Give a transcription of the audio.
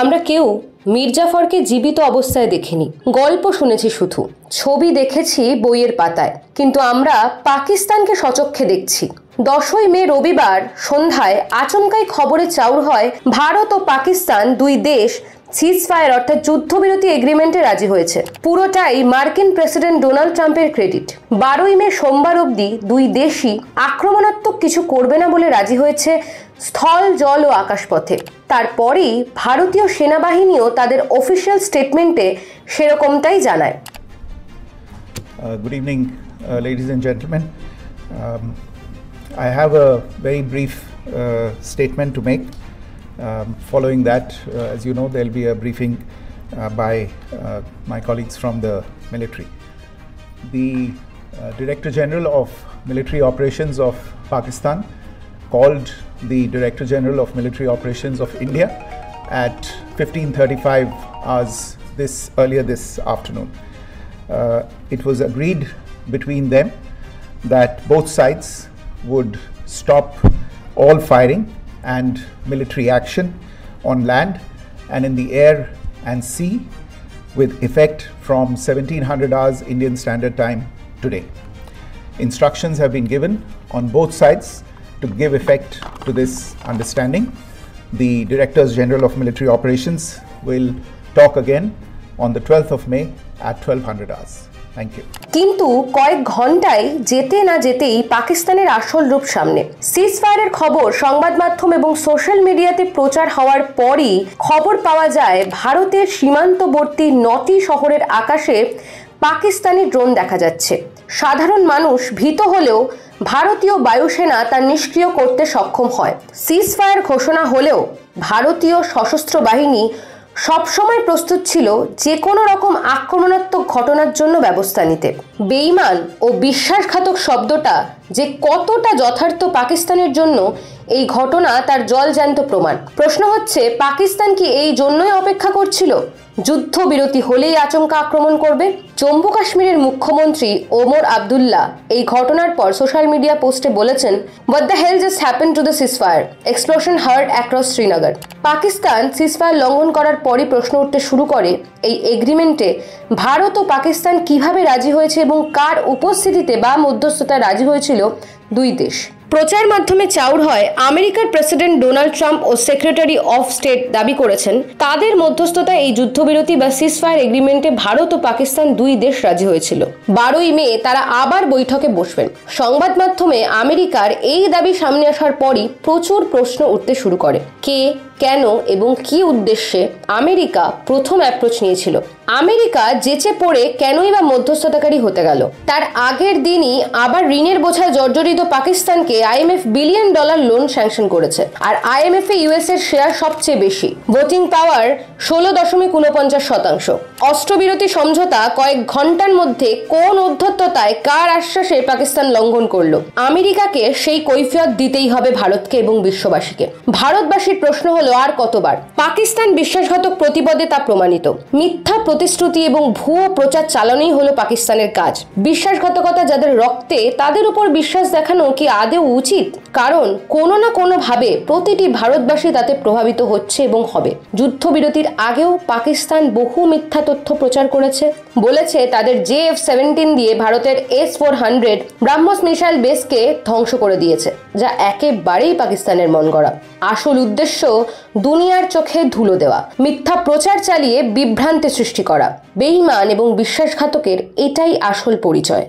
আমরা কেউ মীর জাফরকে জীবিত অবস্থায় দেখিনি, গল্প শুনেছি শুধু, ছবি দেখেছি বইয়ের পাতায়, কিন্তু আমরা পাকিস্তানকে সচক্ষে দেখছি। 10ই মে রবিবার সন্ধ্যায় আচমকাই খবরে চাউর হয় ভারত ও পাকিস্তান দুই দেশ সিজফায়ার অর্থাৎ যুদ্ধবিরতি এগ্রিমেন্টে রাজি হয়েছে। পুরোটাই মার্কিন প্রেসিডেন্ট ডোনাল্ড ট্রাম্পের ক্রেডিট। 12ই মে সোমবার অবধি দুই দেশই আক্রমণাত্মক কিছু করবে না বলে রাজি হয়েছে স্থল, জল ও আকাশপথে। তারপরেই ভারতীয় সেনাবাহিনীও তাদের অফিসিয়াল স্টেটমেন্টে সেরকমটাই জানায়। Good evening, ladies and gentlemen. I have a very brief statement to make. Following that, as you know, there will be a briefing by my colleagues from the military. The Director General of Military Operations of Pakistan called the Director General of Military Operations of India at 15:35 hours earlier this afternoon. It was agreed between them that both sides would stop all firing and military action on land and in the air and sea with effect from 1700 hours Indian Standard Time today. Instructions have been given on both sides to give effect to this understanding. The Directors General of Military Operations will talk again on the 12th of May at 1200 hours. Thank you. কিন্তু কয়েক ঘন্টায় যেতে না যেতেই পাকিস্তানের আসল রূপ সামনে। সিজফায়ারের খবর সংবাদ মাধ্যম এবং সোশ্যাল মিডিয়াতে প্রচার হওয়ার পরই খবর পাওয়া যায় ভারতের সীমান্তবর্তী 9টি শহরের আকাশে পাকিস্তানি ড্রোন দেখা যাচ্ছে। সাধারণ মানুষ ভীত হলেও ভারতীয় বায়ুসেনা তা নিষ্ক্রিয় করতে সক্ষম হয়। সিজফায়ার ঘোষণা হলেও ভারতীয় সশস্ত্র বাহিনী সবসময় প্রস্তুত ছিল যে কোনো রকম আক্রমণাত্মক ঘটনার জন্য ব্যবস্থা নিতে। বেঈমান ও বিশ্বাসঘাতক শব্দটা যে কতটা যথার্থ পাকিস্তানের জন্য এই ঘটনা তার জলজ্যান্ত প্রমাণ। প্রশ্ন হচ্ছে, পাকিস্তান কি এই জন্যই অপেক্ষা করছিল যুদ্ধবিরতি হলেই আচমকা আক্রমণ করবে? জম্মু কাশ্মীরের মুখ্যমন্ত্রী ওমর আবদুল্লাহ এই ঘটনার পর সোশ্যাল মিডিয়া পোস্টে বলেছেন, what the hell just happened to the ceasefire, explosion heard across Srinagar. Pakistan ceasefire লঙ্ঘন করার পরই প্রশ্ন উঠতে শুরু করে এই এগ্রিমেন্টে ভারত ও পাকিস্তান কিভাবে রাজি হয়েছে এবং কার উপস্থিতিতে বা মধ্যস্থতায় রাজি হয়েছিল দুই দেশ। প্রচার মাধ্যমে চাউর হয় আমেরিকার প্রেসিডেন্ট ডোনাল্ড ট্রাম্প ও সেক্রেটারি অফ স্টেট দাবি করেছেন তাদের মধ্যস্থতায় এই যুদ্ধবিরতি বা সিজফায়ার এগ্রিমেন্টে ভারত ও পাকিস্তান দুই দেশ রাজি হয়েছিল। 12ই মে তারা আবার বৈঠকে বসবেন। সংবাদ মাধ্যমে আমেরিকার এই দাবি সামনে আসার পরই প্রচুর প্রশ্ন উঠতে শুরু করে। কে, কেন এবং কি উদ্দেশ্যে আমেরিকা প্রথম অ্যাপ্রোচ নিয়েছিল? আমেরিকা যেচে পড়ে কেনই বা মধ্যস্থতাকারী হতে গেল? তার আগের দিনই আবার ঋণের বোঝায় জর্জরিত পাকিস্তানকে IMF $1 বিলিয়ন লোন স্যাংশন করেছে। আর IMF এ US এর শেয়ার সবচেয়ে বেশি, ভোটিং পাওয়ার 16.49%। অস্ত্রবিরতি সমঝোতা কয়েক ঘন্টার মধ্যে কোন অধ্যত্ততায় কার আশ্বাসে পাকিস্তান লঙ্ঘন করলো? আমেরিকাকে সেই কৈফিয়ত দিতেই হবে ভারতকে এবং বিশ্ববাসীকে। ভারতবাসীর প্রশ্ন হলো, আর কতবার? পাকিস্তান বিশ্বাসঘাতক প্রতিপদে তা প্রমাণিত। মিথ্যা প্রতিশ্রুতি এবং ভুয়ো প্রচার চালানোই হলো পাকিস্তানের কাজ। বিশ্বাসঘাতকতা যাদের রক্তে, তাদের উপর বিশ্বাস দেখানো কি আদৌ উচিত? কারণ কোনো না কোনো ভাবে প্রতিটি ভারতবাসী তাতে প্রভাবিত হচ্ছে এবং হবে। যুদ্ধবিরতির আগেও পাকিস্তান বহু মিথ্যা তথ্য প্রচার করেছে। বলেছে তাদের JF-17 দিয়ে ভারতের S-400 ব্রাহ্মস মিসাইল বেসকে ধ্বংস করে দিয়েছে, যা একেবারেই পাকিস্তানের মন গড়া। আসল উদ্দেশ্য দুনিয়ার চোখে ধুলো দেওয়া, মিথ্যা প্রচার চালিয়ে বিভ্রান্তি সৃষ্টি করা। বেঈমান এবং বিশ্বাসঘাতকের এটাই আসল পরিচয়।